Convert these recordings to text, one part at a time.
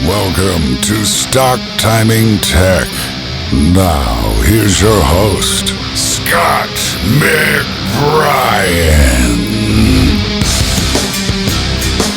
Welcome to Stock Timing Tech. Now, here's your host, Scott McBrien.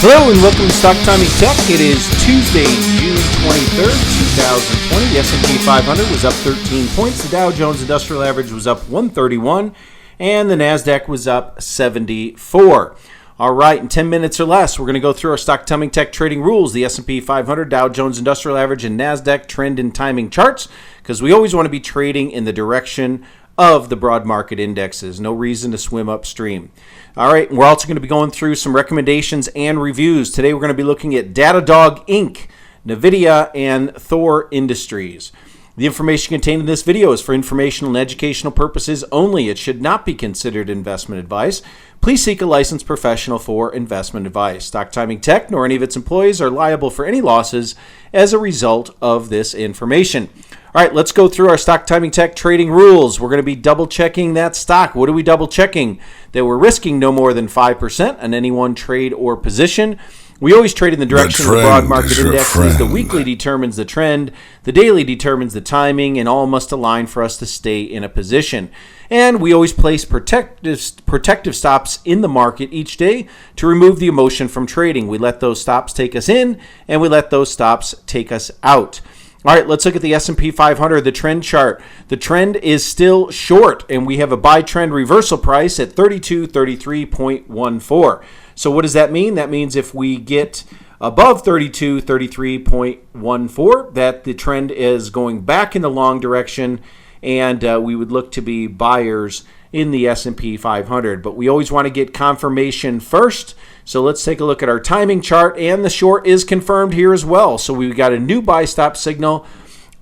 Hello and welcome to Stock Timing Tech. It is Tuesday, June 23rd, 2020. The S&P 500 was up 13 points. The Dow Jones Industrial Average was up 131, and the Nasdaq was up 74. All right, in 10 minutes or less, we're going to go through our Stock Timing Tech trading rules, the S&P 500, Dow Jones Industrial Average, and Nasdaq trend and timing charts, because we always want to be trading in the direction of the broad market indexes. No reason to swim upstream. All right, we're also going to be going through some recommendations and reviews. Today, we're going to be looking at Datadog, Inc., Nvidia, and Thor Industries. The information contained in this video is for informational and educational purposes only. It should not be considered investment advice. Please seek a licensed professional for investment advice. Stock Timing Tech nor any of its employees are liable for any losses as a result of this information. All right, let's go through our Stock Timing Tech trading rules. We're going to be double checking that stock. What are we double checking? That we're risking no more than 5% on any one trade or position. We always trade in the direction of the broad market indexes. The weekly determines the trend, the daily determines the timing, and all must align for us to stay in a position. And we always place protective stops in the market each day to remove the emotion from trading. We let those stops take us in, and we let those stops take us out. All right, let's look at the S&P 500, the trend chart. The trend is still short, and we have a buy trend reversal price at 3233.14. So what does that mean? That means if we get above 3233.14, that the trend is going back in the long direction, and we would look to be buyers in the S&P 500. But we always want to get confirmation first. So let's take a look at our timing chart, and the short is confirmed here as well. So we've got a new buy stop signal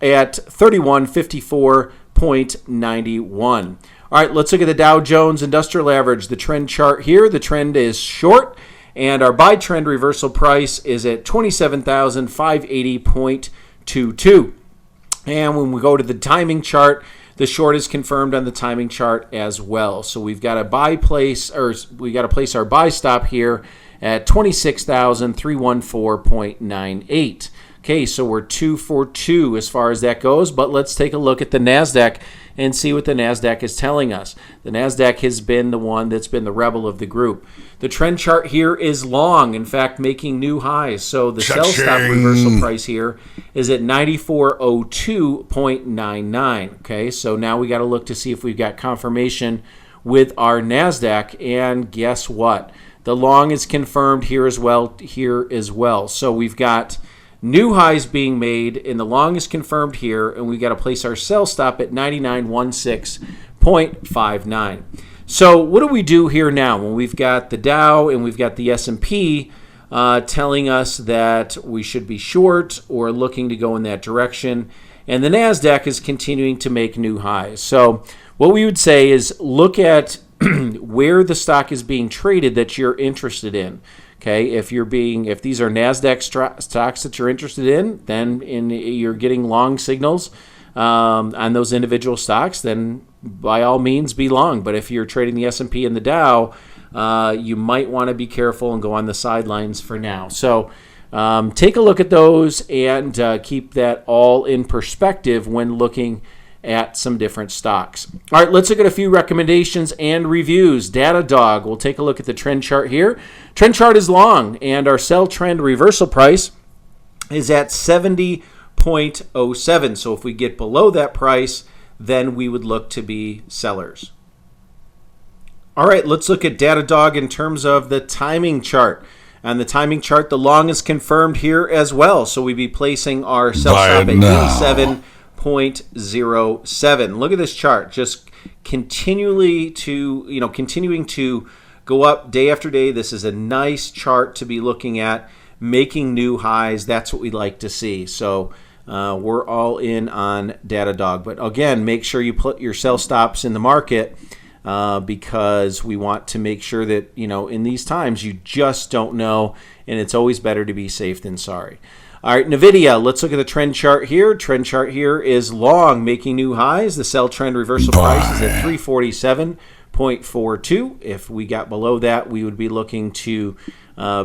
at 3154.91. All right, let's look at the Dow Jones Industrial Average, the trend chart here. The trend is short, and our buy trend reversal price is at 27,580.22. And when we go to the timing chart, the short is confirmed on the timing chart as well. So we've got to place our buy stop here at 26,314.98. Okay, so we're 2 for 2 as far as that goes, but let's take a look at the Nasdaq and see what the Nasdaq is telling us. The Nasdaq has been the one that's been the rebel of the group. The trend chart here is long, in fact, making new highs. So the sell stop reversal price here is at 9402.99. Okay, so now we got to look to see if we've got confirmation with our Nasdaq, and guess what? The long is confirmed here as well. So we've got new highs being made, and the long is confirmed here, and we've got to place our sell stop at 9916.59. So what do we do here now when we've got the Dow and we've got the S&P telling us that we should be short or looking to go in that direction, and the Nasdaq is continuing to make new highs? So what we would say is look at where the stock is being traded that you're interested in. Okay, if these are Nasdaq stocks that you're interested in, then you're getting long signals on those individual stocks, then by all means be long. But if you're trading the S&P and the Dow, you might want to be careful and go on the sidelines for now. So take a look at those and keep that all in perspective when looking at some different stocks. All right, let's look at a few recommendations and reviews. Datadog, we'll take a look at the trend chart here. Trend chart is long, and our sell trend reversal price is at 70.07. So if we get below that price, then we would look to be sellers. All right, let's look at Datadog in terms of the timing chart. On the timing chart, the long is confirmed here as well. So we'd be placing our sell stop at 87.07. Look at this chart, just continuing to go up day after day. This is a nice chart to be looking at, making new highs. That's what we'd like to see. So we're all in on Datadog. But again, make sure you put your sell stops in the market because we want to make sure that, in these times, you just don't know, and it's always better to be safe than sorry. All right, Nvidia, let's look at the trend chart here. Trend chart here is long, making new highs. The sell trend reversal price is at 347.42. If we got below that, we would be looking to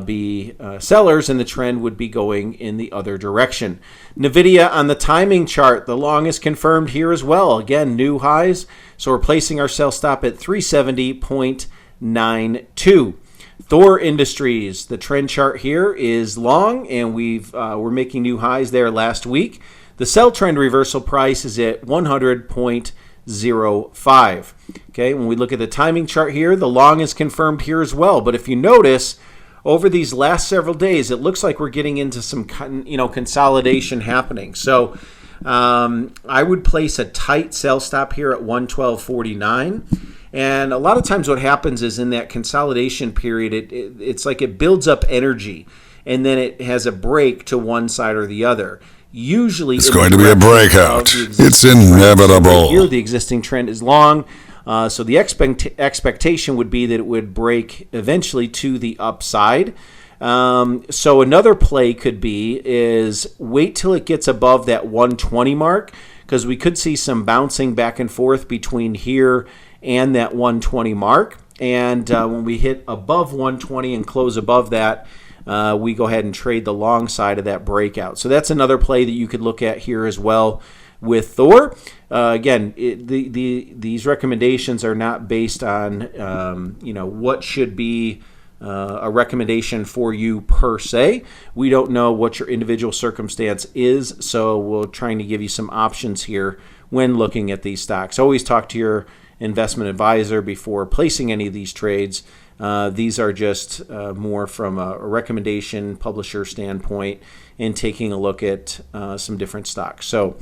be sellers, and the trend would be going in the other direction. Nvidia on the timing chart, the long is confirmed here as well. Again, new highs. So we're placing our sell stop at 370.92. Thor Industries, the trend chart here is long, and we're making new highs there last week. The sell trend reversal price is at 100.05. Okay, when we look at the timing chart here, the long is confirmed here as well. But if you notice, over these last several days, it looks like we're getting into some consolidation happening. So I would place a tight sell stop here at 112.49. And a lot of times what happens is in that consolidation period, it's like it builds up energy, and then it has a break to one side or the other. Usually it's going to be a breakout. It's inevitable. Here, the existing trend is long. So the expectation would be that it would break eventually to the upside. So another play could be is wait till it gets above that 120 mark, because we could see some bouncing back and forth between here and that 120 mark. And when we hit above 120 and close above that, we go ahead and trade the long side of that breakout. So that's another play that you could look at here as well with Thor. Again, these recommendations are not based on what should be a recommendation for you per se. We don't know what your individual circumstance is, so we're trying to give you some options here when looking at these stocks. Always talk to your investment advisor before placing any of these trades. These are just more from a recommendation publisher standpoint and taking a look at some different stocks. So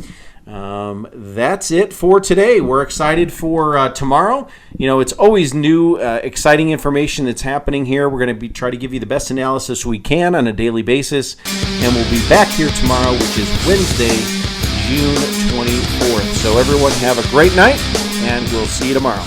that's it for today. We're excited for tomorrow. It's always new, exciting information that's happening here. We're going to try to give you the best analysis we can on a daily basis, and we'll be back here tomorrow, which is Wednesday, June 24th. So everyone have a great night, and we'll see you tomorrow.